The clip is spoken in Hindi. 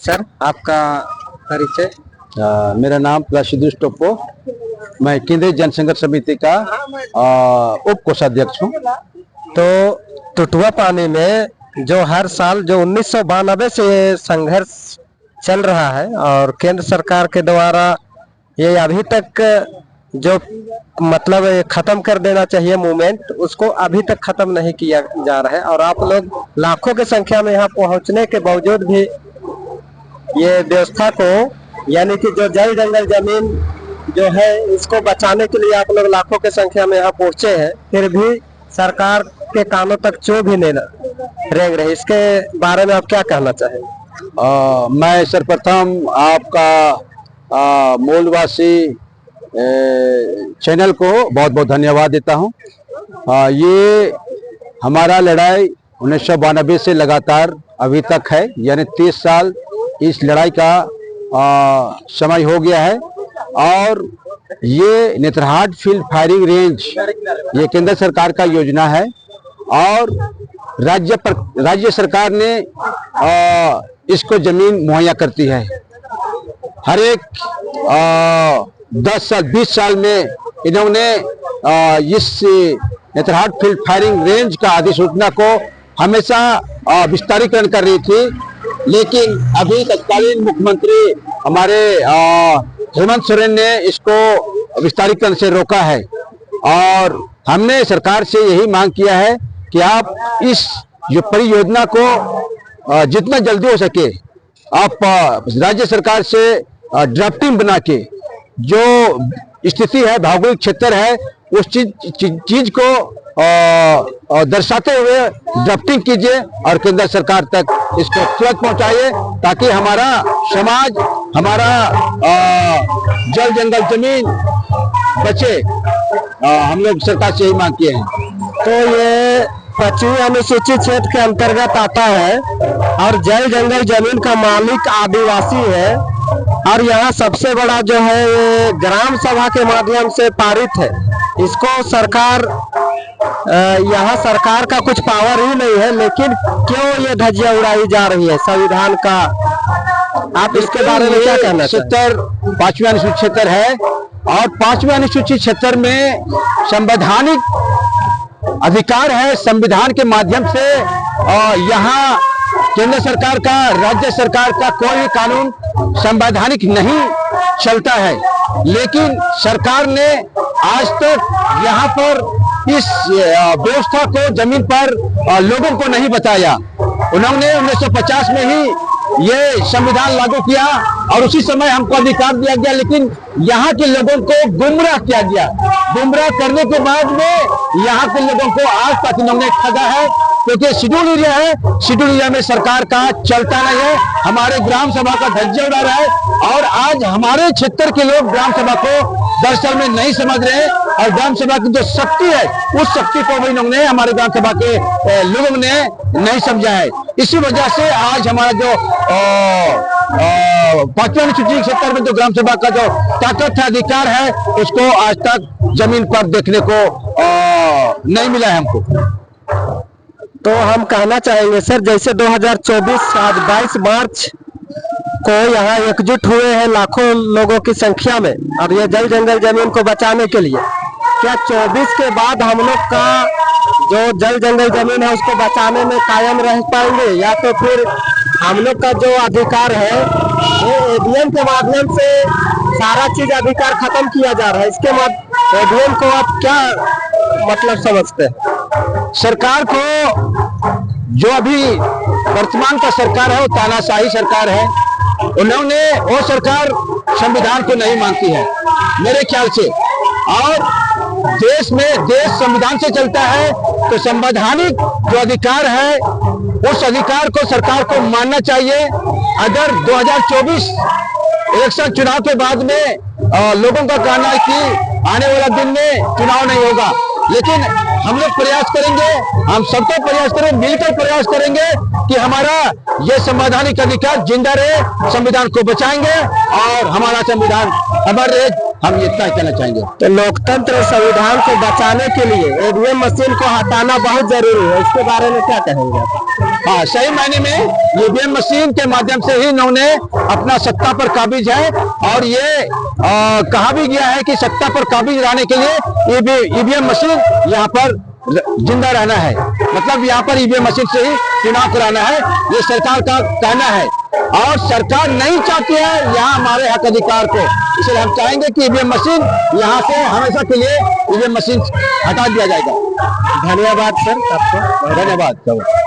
सर आपका परिचय। मेरा नाम प्लासिदुस टोप्पो, मैं केंद्रीय जनसंघर्ष समिति का उप कोषाध्यक्ष हूँ। तो टुटुआ पानी में जो हर साल जो 1992 से ये संघर्ष चल रहा है और केंद्र सरकार के द्वारा ये अभी तक जो मतलब खत्म कर देना चाहिए मूवमेंट, उसको अभी तक खत्म नहीं किया जा रहा है। और आप लोग लाखों की संख्या में यहाँ पहुँचने के बावजूद भी ये व्यवस्था को, यानी कि जो जल जंगल जमीन जो है इसको बचाने के लिए आप लोग लाखों की संख्या में यहाँ पहुंचे हैं, फिर भी सरकार के कानों तक चो भी नहीं रेंग रहे। इसके बारे में आप क्या कहना चाहेंगे? मैं सर्वप्रथम आपका मूलवासी चैनल को बहुत बहुत धन्यवाद देता हूँ। ये हमारा लड़ाई 1992 से लगातार अभी तक है, यानी 30 साल इस लड़ाई का समय हो गया है। और ये नेतरहाट फील्ड फायरिंग रेंज ये केंद्र सरकार का योजना है और राज्य सरकार ने इसको जमीन मुहैया करती है। हर एक 10 साल 20 साल में इन्होंने इस नेतरहाट फील्ड फायरिंग रेंज का अधिसूचना को हमेशा विस्तारीकरण कर रही थी, लेकिन अभी तत्कालीन मुख्यमंत्री हमारे हेमंत सोरेन ने इसको विस्तारीकरण से रोका है। और हमने सरकार से यही मांग किया है कि आप इस जो परियोजना को जितना जल्दी हो सके आप राज्य सरकार से ड्राफ्टिंग बना के जो स्थिति है, भौगोलिक क्षेत्र है, उस चीज को दर्शाते हुए ड्राफ्टिंग कीजिए और केंद्र सरकार तक इसको तुरंत पहुंचाइए, ताकि हमारा समाज, हमारा जल जंगल जमीन बचे। हम लोग सरकार से यही मांग किए हैं। तो ये 25वीं अनुसूचित क्षेत्र के अंतर्गत आता है और जल जंगल जमीन का मालिक आदिवासी है। और यहाँ सबसे बड़ा जो है ये ग्राम सभा के माध्यम से पारित है। इसको सरकार, यहाँ सरकार का कुछ पावर ही नहीं है, लेकिन क्यों ये धज्जियां उड़ाई जा रही है संविधान का? आप इसके बारे में क्या कहना चाहते हैं? 5वां अनुसूचित क्षेत्र है और 5वें अनुसूचित क्षेत्र में संवैधानिक अधिकार है। संविधान के माध्यम से यहाँ केंद्र सरकार का, राज्य सरकार का कोई भी कानून संवैधानिक नहीं चलता है, लेकिन सरकार ने आज तक यहाँ पर इस व्यवस्था को जमीन पर लोगों को नहीं बताया। उन्होंने 1950 में ही ये संविधान लागू किया और उसी समय हमको अधिकार दिया गया, लेकिन यहाँ के लोगों को गुमराह किया गया। गुमराह करने के बाद में यहाँ के लोगों को आज तक इन्होंने ठगा है, क्योंकि शेड्यूल एरिया है, शेड्यूल एरिया में सरकार का चलता नहीं है, हमारे ग्राम सभा का धज्जियां उड़ा रहा है। और आज हमारे क्षेत्र के लोग ग्राम सभा को दरअसल में नहीं समझ रहे हैं और ग्राम सभा की जो शक्ति है उस शक्ति को भी इन्होंने, हमारे ग्राम सभा के लोगों ने नहीं समझा है। इसी वजह से आज हमारा जो 5वें अनुसूचित क्षेत्र में जो ग्राम सभा का जो ताकत है, अधिकार है, उसको आज तक जमीन पर देखने को नहीं मिला है हमको। तो हम कहना चाहेंगे सर, जैसे 2024 आज 22 मार्च को यहाँ एकजुट हुए हैं लाखों लोगों की संख्या में और ये जल जंगल जमीन को बचाने के लिए, क्या 24 के बाद हम लोग का जो जल जंगल जमीन है उसको बचाने में कायम रह पाएंगे, या तो फिर हम लोग का जो अधिकार है वो ईवीएम के माध्यम से सारा चीज अधिकार खत्म किया जा रहा है? इसके बाद ईवीएम को आप क्या मतलब समझते हैं? सरकार को, जो अभी वर्तमान का सरकार है वो तानाशाही सरकार है। उन्होंने, वो सरकार संविधान को नहीं मानती है मेरे ख्याल से। और देश में, देश संविधान से चलता है, तो संवैधानिक जो अधिकार है उस अधिकार को सरकार को मानना चाहिए। अगर 2024 इलेक्शन चुनाव के बाद में लोगों का कहना है कि आने वाला दिन में चुनाव नहीं होगा, लेकिन हम लोग प्रयास करेंगे, हम सबको प्रयास करेंगे, मिलकर प्रयास करेंगे कि हमारा ये संवैधानिक अधिकार जिंदा रहे, संविधान को बचाएंगे और हमारा संविधान अमर रहे। हम इतना ही कहना चाहेंगे। तो लोकतंत्र संविधान को बचाने के लिए ईवीएम मशीन को हटाना बहुत जरूरी है, इसके बारे में क्या कहेंगे आप? हाँ, सही मायने में ईवीएम मशीन के माध्यम से ही इन्होंने अपना सत्ता पर काबिज है। और ये कहा भी गया है कि सत्ता पर काबिज रहने के लिए ईवीएम मशीन यहाँ पर जिंदा रहना है, मतलब यहाँ पर ईवीएम मशीन से ही चुनाव कराना है, ये सरकार का कहना है। और सरकार नहीं चाहती है यहाँ हमारे हक अधिकार को, इसलिए हम चाहेंगे कि ईवीएम मशीन यहाँ से हमेशा के लिए ईवीएम मशीन हटा दिया जाएगा। धन्यवाद सर आपको। धन्यवाद।